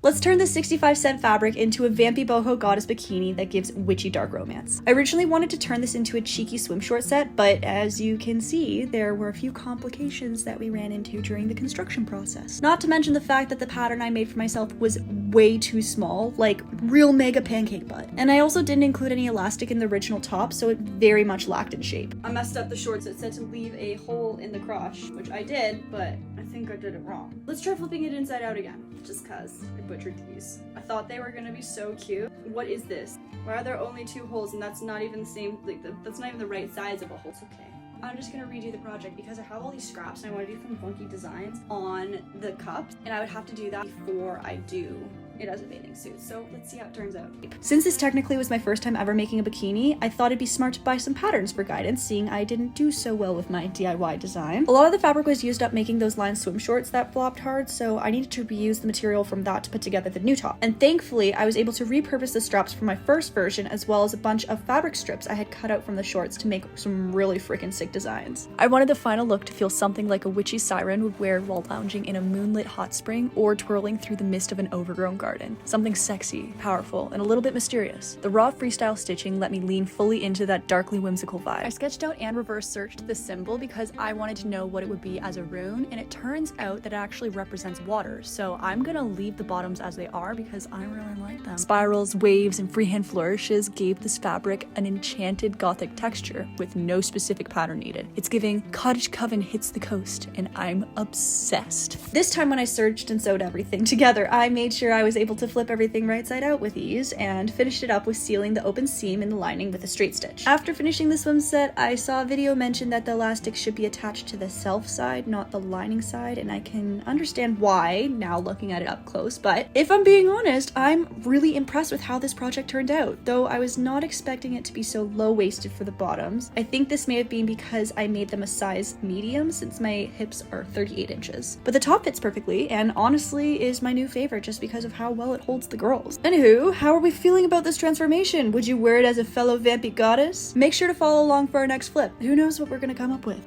Let's turn this 65-cent fabric into a vampy boho goddess bikini that gives witchy dark romance. I originally wanted to turn this into a cheeky swim short set, but as you can see, there were a few complications that we ran into during the construction process. Not to mention the fact that the pattern I made for myself was way too small, like real mega pancake butt. And I also didn't include any elastic in the original top, so it very much lacked in shape. I messed up the shorts. It said to leave a hole in the crotch, which I did, but I think I did it wrong. Let's try flipping it inside out again, just cause I butchered these. I thought they were gonna be so cute. What is this? Why are there only 2 holes and that's not even the same, like that's not even the right size of a hole? It's okay. I'm just gonna redo the project because I have all these scraps and I want to do some funky designs on the cups, and I would have to do that before I do it as a bathing suit, so let's see how it turns out. Since this technically was my first time ever making a bikini, I thought it'd be smart to buy some patterns for guidance, seeing I didn't do so well with my DIY design. A lot of the fabric was used up making those lined swim shorts that flopped hard, so I needed to reuse the material from that to put together the new top. And thankfully, I was able to repurpose the straps from my first version, as well as a bunch of fabric strips I had cut out from the shorts to make some really freaking sick designs. I wanted the final look to feel something like a witchy siren would wear while lounging in a moonlit hot spring or twirling through the mist of an overgrown garden. Something sexy, powerful, and a little bit mysterious. The raw freestyle stitching let me lean fully into that darkly whimsical vibe. I sketched out and reverse searched the symbol because I wanted to know what it would be as a rune, and it turns out that it actually represents water, so I'm gonna leave the bottoms as they are because I really like them. Spirals, waves, and freehand flourishes gave this fabric an enchanted gothic texture with no specific pattern needed. It's giving Cottage Coven hits the coast, and I'm obsessed. This time when I searched and sewed everything together, I made sure I was able to flip everything right side out with ease and finished it up with sealing the open seam in the lining with a straight stitch. After finishing the swim set, I saw a video mention that the elastic should be attached to the self side, not the lining side, and I can understand why now looking at it up close, but if I'm being honest, I'm really impressed with how this project turned out, though I was not expecting it to be so low-waisted for the bottoms. I think this may have been because I made them a size medium since my hips are 38 inches. But the top fits perfectly and honestly is my new favorite just because of how well it holds the girls. Anywho, how are we feeling about this transformation? Would you wear it as a fellow vampy goddess? Make sure to follow along for our next flip. Who knows what we're gonna come up with.